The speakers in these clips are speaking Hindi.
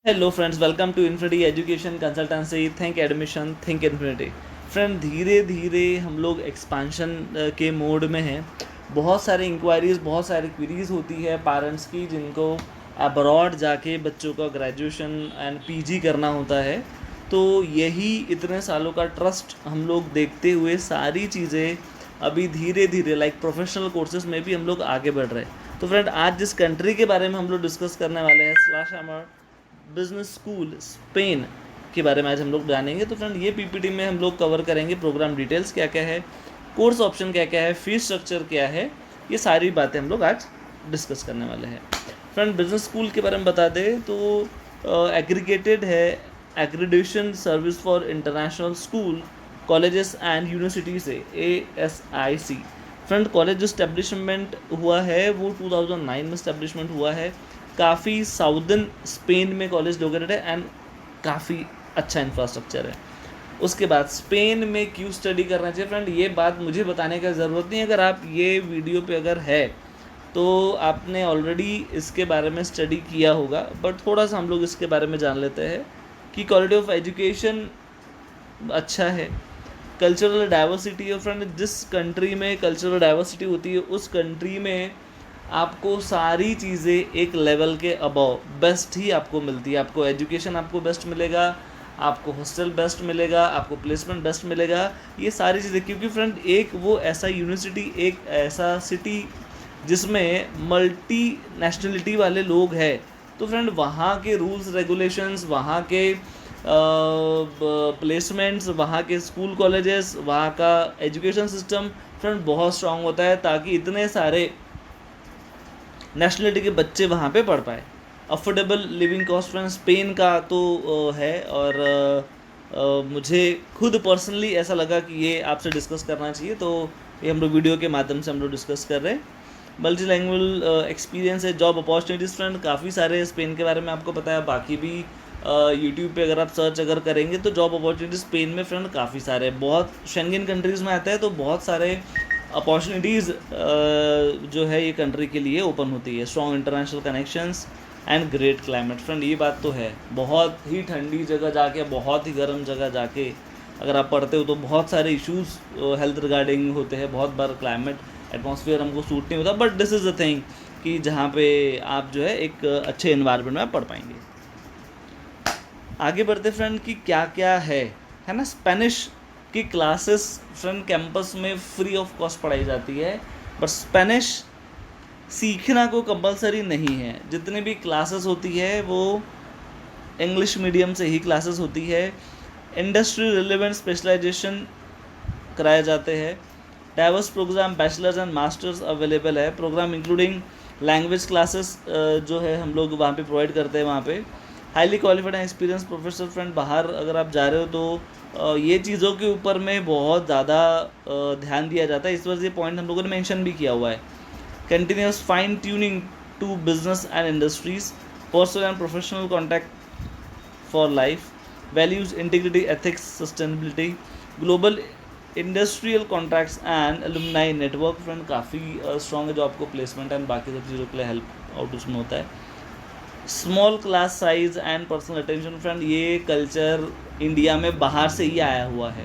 Hello friends, welcome to Infinity Education Consultancy. Think admission, think Infinity. Friend, धीरे धीरे हम लोग एक्सपांशन के मोड में हैं। बहुत सारे इंक्वायरीज़, बहुत सारी क्वेरीज होती है पेरेंट्स की, जिनको अब्रॉड जाके बच्चों का ग्रेजुएशन एंड पीजी करना होता है। तो यही इतने सालों का ट्रस्ट हम लोग देखते हुए सारी चीज़ें अभी धीरे धीरे लाइक प्रोफेशनल कोर्सेज में भी हम लोग आगे बढ़ रहे हैं। तो फ्रेंड, आज जिस कंट्री के बारे में हम लोग डिस्कस करने वाले हैं, स्लैश बिजनेस स्कूल स्पेन के बारे में आज हम लोग जानेंगे। तो फ्रेंड, ये पीपीटी में हम लोग कवर करेंगे प्रोग्राम डिटेल्स क्या क्या है, कोर्स ऑप्शन क्या क्या है, फीस स्ट्रक्चर क्या है, ये सारी बातें हम लोग आज डिस्कस करने वाले हैं। फ्रेंड, बिजनेस स्कूल के बारे में बता दें तो एग्रीगेटेड है accreditation service for international school colleges and university से, ASIC। फ्रेंड, कॉलेज जो इस्टेब्लिशमेंट हुआ है वो 2009 में इस्टेब्लिशमेंट हुआ है। काफ़ी साउदर्न स्पेन में कॉलेज लोकेटेड है एंड काफ़ी अच्छा इंफ्रास्ट्रक्चर है। उसके बाद स्पेन में क्यों स्टडी करना चाहिए फ्रेंड, ये बात मुझे बताने का ज़रूरत नहीं है। अगर आप ये वीडियो पे अगर है तो आपने ऑलरेडी इसके बारे में स्टडी किया होगा, बट थोड़ा सा हम लोग इसके बारे में जान लेते हैं कि क्वालिटी ऑफ एजुकेशन अच्छा है। कल्चरल डाइवर्सिटी है फ्रेंड, जिस कंट्री में कल्चरल डाइवर्सिटी होती है उस कंट्री में आपको सारी चीज़ें एक लेवल के अबव बेस्ट ही आपको मिलती है। आपको एजुकेशन आपको बेस्ट मिलेगा, आपको हॉस्टल बेस्ट मिलेगा, आपको प्लेसमेंट बेस्ट मिलेगा, ये सारी चीज़ें। क्योंकि फ्रेंड, एक वो ऐसा यूनिवर्सिटी, एक ऐसा सिटी जिसमें मल्टी नेशनलिटी वाले लोग हैं, तो फ्रेंड वहाँ के रूल्स रेगुलेशंस, वहाँ के प्लेसमेंट्स, वहाँ के स्कूल कॉलेजेस, वहाँ का एजुकेशन सिस्टम फ्रेंड बहुत स्ट्रांग होता है, ताकि इतने सारे नेशनलिटी के बच्चे वहाँ पे पढ़ पाए। Affordable living cost friend Spain का तो है, और मुझे खुद पर्सनली ऐसा लगा कि ये आपसे डिस्कस करना चाहिए, तो ये हम लोग वीडियो के माध्यम से हम लोग डिस्कस कर रहे हैं। मल्टी लैंग्वेज एक्सपीरियंस है, जॉब अपॉर्चुनिटीज़ फ्रेंड काफ़ी सारे स्पेन के बारे में आपको पता है। बाकी भी यूट्यूब पे अगर आप सर्च अगर करेंगे तो जॉब अपॉर्चुनिटीज़ स्पेन में फ्रेंड काफ़ी सारे, बहुत शेंगेन कंट्रीज़ में आता है, तो बहुत सारे अपॉर्चुनिटीज़ जो है ये कंट्री के लिए ओपन होती है। Strong international connections and great climate friend, ये बात तो है। बहुत ही ठंडी जगह जाके, बहुत ही गर्म जगह जाके अगर आप पढ़ते हो तो बहुत सारे इश्यूज़ हेल्थ रिगार्डिंग होते हैं। बहुत बार क्लाइमेट एटमॉस्फेयर हमको सूट नहीं होता, but this is the thing कि जहाँ पे आप जो है एक अच्छे इन्वायरमेंट में आप पढ़ पाएंगे। आगे बढ़ते फ्रेंड कि क्या क्या है ना। स्पेनिश की क्लासेस फ्रेंड कैंपस में फ्री ऑफ कॉस्ट पढ़ाई जाती है, पर स्पेनिश सीखना को कंपलसरी नहीं है। जितनी भी क्लासेस होती है वो इंग्लिश मीडियम से ही क्लासेस होती है। इंडस्ट्री रिलेवेंट स्पेशलाइजेशन कराए जाते हैं। Diverse program bachelors and masters available है। प्रोग्राम इंक्लूडिंग लैंग्वेज क्लासेस जो है हम लोग वहाँ पे प्रोवाइड करते हैं। वहाँ पे highly qualified and experience professor friend, बाहर अगर आप जा रहे हो तो ये चीज़ों के ऊपर में बहुत ज़्यादा ध्यान दिया जाता है। इस वजह से पॉइंट हम लोगों ने मेंशन भी किया हुआ है। Continuous fine tuning to business and industries, personal and professional contact for life, values integrity ethics sustainability, global industrial contracts and alumni network friend काफ़ी स्ट्रॉन्ग है, जो आपको प्लेसमेंट एंड बाकी सब चीज़ों के लिए हेल्प आउट उसमें होता है। Small class size and personal attention friend, ये कल्चर इंडिया में बाहर से ही आया हुआ है।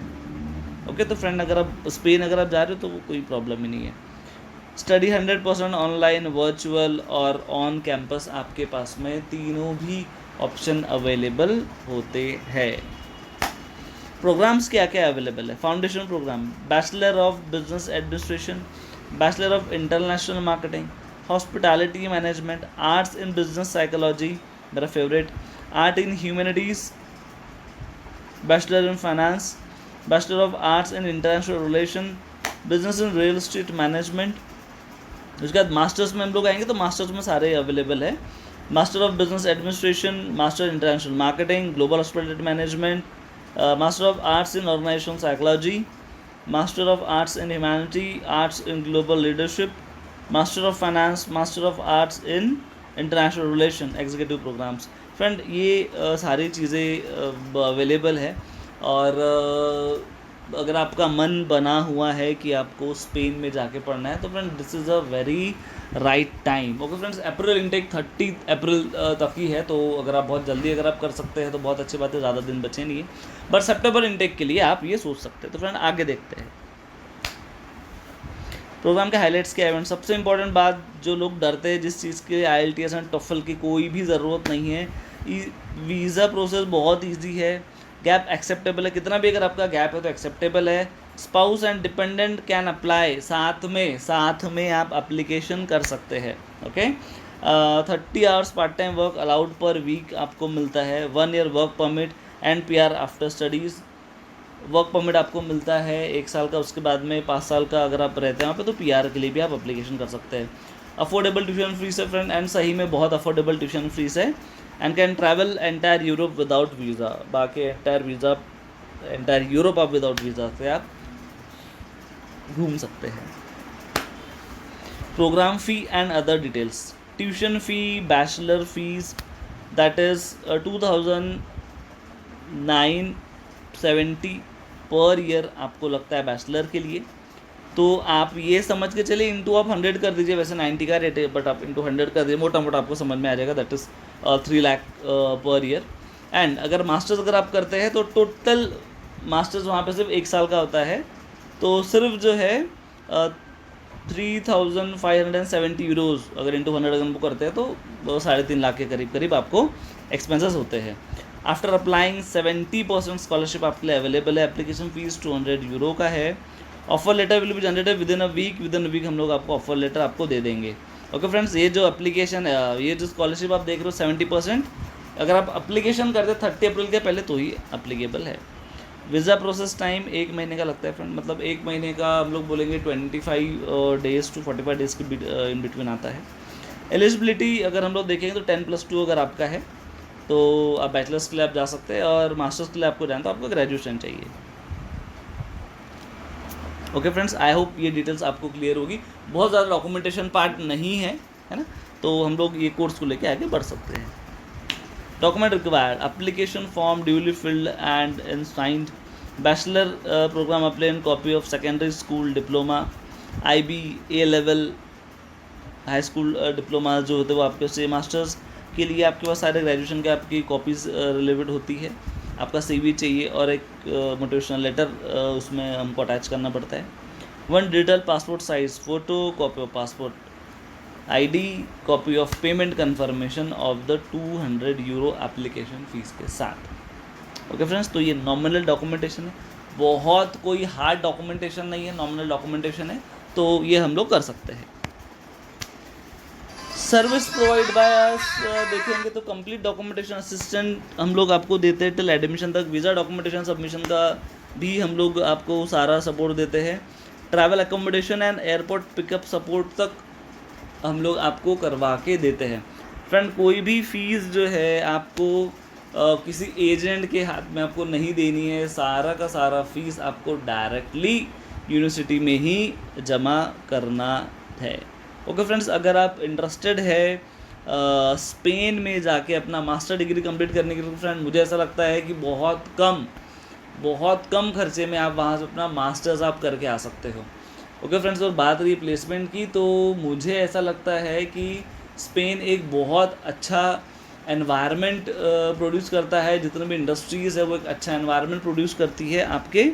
ओके, तो फ्रेंड अगर आप स्पेन अगर आप जा रहे हो तो वो कोई प्रॉब्लम ही नहीं है। स्टडी 100% ऑनलाइन, वर्चुअल और ऑन कैंपस, आपके पास में तीनों भी ऑप्शन अवेलेबल होते हैं। प्रोग्राम्स क्या क्या अवेलेबल है। Foundation programme, bachelor of business administration, bachelor of international marketing, hospitality management, arts in business psychology मेरा favourite, art in humanities, bachelor in finance, bachelor of arts in international relation, business in real estate management. उसके बाद मास्टर्स में हम लोग आएंगे तो मास्टर्स में सारे अवेलेबल है। Master of business administration, master international marketing, global hospitality management, master of arts in organizational psychology, master of arts in humanity, arts in global leadership, master of finance, master of arts in international relation, executive programs. Friend, ये सारी चीज़ें अवेलेबल है। और अगर आपका मन बना हुआ है कि आपको स्पेन में जाके पढ़ना है तो friend this is a very right time. Okay friends, April intake 30 अप्रैल तक ही है, तो अगर आप बहुत जल्दी अगर आप कर सकते हैं तो बहुत अच्छी बात है, ज़्यादा दिन बचे नहीं है, बट सितंबर इनटेक के लिए आप ये सोच सकते हैं। तो फ्रेंड आगे देखते हैं प्रोग्राम के हाईलाइट्स क्या इवेंट। सबसे इंपॉर्टेंट बात, जो लोग डरते हैं जिस चीज़ के IELTS एंड टॉफल की कोई भी ज़रूरत नहीं है, वीज़ा प्रोसेस बहुत ईजी है, गैप एक्सेप्टेबल है, कितना भी अगर आपका गैप है तो एक्सेप्टेबल है। Spouse and dependent can apply, साथ में आप अप्लीकेशन कर सकते हैं। Okay, 30 hours part time work allowed per week आपको मिलता है। 1 year work permit and PR after studies, work permit आपको मिलता है 1 साल का, उसके बाद में 5 साल का अगर आप रहते हैं वहाँ पे तो PR के लिए भी आप अप्लीकेशन कर सकते हैं। अफोर्डेबल ट्यूशन फीस है फ्रेंड, एंड सही में बहुत अफोर्डेबल ट्यूशन फीस है, and can travel entire Europe without visa. बाकी एंटायर यूरोप आप विदाउट वीज़ा से आप घूम सकते हैं। Program fee and other details. Tuition fee, bachelor fees that is 2970 per year आपको लगता है बैचलर के लिए। तो आप ये समझ के चलिए इंटू आप 100 कर दीजिए, वैसे 90 का रेट है बट आप इंटू 100 कर दीजिए, मोटा मोटा आपको समझ में आ जाएगा, that is 3 lakh per year. And अगर मास्टर्स अगर आप करते हैं तो टोटल मास्टर्स वहाँ पे सिर्फ 1 साल का होता है, तो सिर्फ जो है 3570 यूरोज़ अगर इंटू 100 अगर वो करते हैं तो 3.5 लाख के करीब आपको एक्सपेंसेस होते हैं। आफ्टर अप्लाइंग 70% स्कॉलरशिप आपके लिए अवेलेबल है। एप्लीकेशन फ़ीस 200 यूरो का है। Offer letter will be generated within a week हम लोग आपको ऑफर लेटर आपको दे देंगे। ओके फ्रेंड्स, ये जो एप्लीकेशन है, ये जो स्कॉलरशिप आप देख रहे हो 70%, अगर आप एप्लीकेशन करते 30 अप्रैल के पहले तो ही अप्लीकेबल है। वीज़ा प्रोसेस टाइम 1 महीने का लगता है फ्रेंड, मतलब 1 महीने का हम लोग बोलेंगे 25 डेज़ टू 45 डेज़ के इन बिटवीन आता है। एलिजिबिलिटी अगर हम लोग देखेंगे तो 10+2 अगर आपका है तो आप बैचलर्स के लिए आप जा सकते हैं, और मास्टर्स के लिए आपको जाना तो आपको ग्रेजुएशन चाहिए। ओके फ्रेंड्स, आई होप ये डिटेल्स आपको क्लियर होगी। बहुत ज़्यादा डॉक्यूमेंटेशन पार्ट नहीं है, है ना, तो हम लोग ये कोर्स को लेके आगे बढ़ सकते हैं। Document required, application form duly filled and signed, bachelor program apply and copy of secondary school diploma, IB, A level, high school diploma जो होते हैं वो आपके से, मास्टर्स के लिए आपके पास सारे ग्रेजुएशन के आपकी कॉपीज़ रिलेवेड होती है। आपका CV चाहिए और एक मोटिवेशनल लेटर उसमें हमको अटैच करना पड़ता है। 1 digital passport size photo, copy of passport ID, copy of payment confirmation of the 200 euro application fees के साथ। ओके फ्रेंड्स, तो ये नॉमिनल डॉक्यूमेंटेशन है, बहुत कोई हार्ड डॉक्यूमेंटेशन नहीं है, नॉमिनल डॉक्यूमेंटेशन है, तो ये हम लोग कर सकते हैं। सर्विस प्रोवाइड बाय अस देखेंगे तो कंप्लीट डॉक्यूमेंटेशन असिस्टेंट हम लोग आपको देते हैं टिल एडमिशन तक। वीज़ा डॉक्यूमेंटेशन सबमिशन का भी हम लोग आपको सारा सपोर्ट देते हैं। Travel accommodation and airport pickup support तक हम लोग आपको करवा के देते हैं। फ्रेंड, कोई भी फ़ीस जो है आपको किसी एजेंट के हाथ में आपको नहीं देनी है, सारा का सारा फीस आपको डायरेक्टली यूनिवर्सिटी में ही जमा करना है। ओके फ्रेंड्स, अगर आप इंटरेस्टेड है स्पेन में जाके अपना मास्टर डिग्री कंप्लीट करने के लिए, फ्रेंड मुझे ऐसा लगता है कि बहुत कम खर्चे में आप वहाँ से अपना मास्टर्स आप करके आ सकते हो। ओके फ्रेंड्स, और बात रही प्लेसमेंट की, तो मुझे ऐसा लगता है कि स्पेन एक बहुत अच्छा एनवायरनमेंट प्रोड्यूस करता है। जितने भी इंडस्ट्रीज़ है वो एक अच्छा एनवायरनमेंट प्रोड्यूस करती है आपके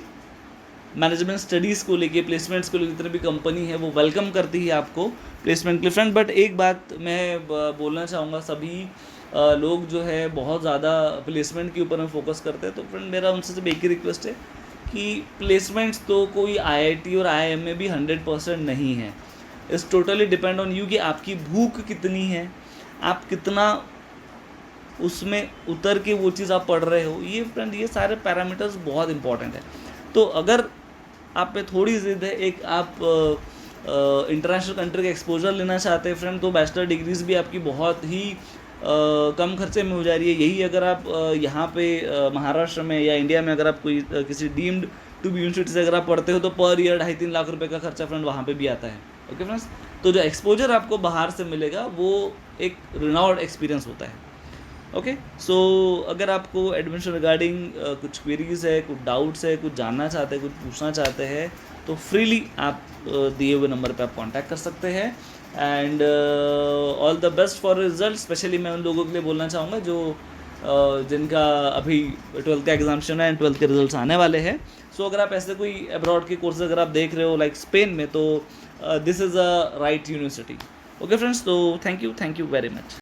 मैनेजमेंट स्टडीज़ को लेके, प्लेसमेंट्स को लेके। जितने भी कंपनी है वो वेलकम करती है आपको प्लेसमेंट के लिए फ्रेंड। बट एक बात मैं बोलना चाहूँगा, सभी लोग जो है बहुत ज़्यादा प्लेसमेंट के ऊपर में फोकस करते हैं, तो फ्रेंड मेरा उनसे सिर्फ एक ही रिक्वेस्ट है कि प्लेसमेंट्स तो कोई IIT और IIM में भी 100% नहीं है। It's totally depend on you कि आपकी भूख कितनी है, आप कितना उसमें उतर के वो चीज़ आप पढ़ रहे हो। ये फ्रेंड ये सारे पैरामीटर्स बहुत इंपॉर्टेंट है। तो अगर आप पे थोड़ी ज़िद है, एक आप इंटरनेशनल कंट्री का एक्सपोजर लेना चाहते हैं फ्रेंड, तो बैचलर डिग्रीज़ भी आपकी बहुत ही कम खर्चे में हो जा रही है। यही अगर आप यहाँ पे महाराष्ट्र में या इंडिया में अगर आप कोई किसी डीम्ड टू बी यूनिवर्सिटी से अगर आप पढ़ते हो तो पर ईयर 2.5-3 लाख रुपए का खर्चा फ्रेंड वहाँ पे भी आता है। ओके फ्रेंड्स, तो जो एक्सपोजर आपको बाहर से मिलेगा वो एक रिनाउंड एक्सपीरियंस होता है। ओके, सो अगर आपको एडमिशन रिगार्डिंग कुछ क्वेरीज है, कुछ डाउट्स है, कुछ जानना चाहते हैं, कुछ पूछना चाहते हैं, तो फ्रीली आप दिए हुए नंबर पे आप कांटेक्ट कर सकते हैं। And all the best for result. Specially मैं उन लोगों के लिए बोलना चाहूँगा जो जिनका अभी 12th का एग्जामिनेशन है एंड 12th के रिजल्ट्स आने वाले हैं। सो अगर आप ऐसे कोई अब्रॉड के कोर्सेज अगर आप देख रहे हो लाइक स्पेन में, तो this is a right university. Okay friends, तो थैंक यू वेरी मच।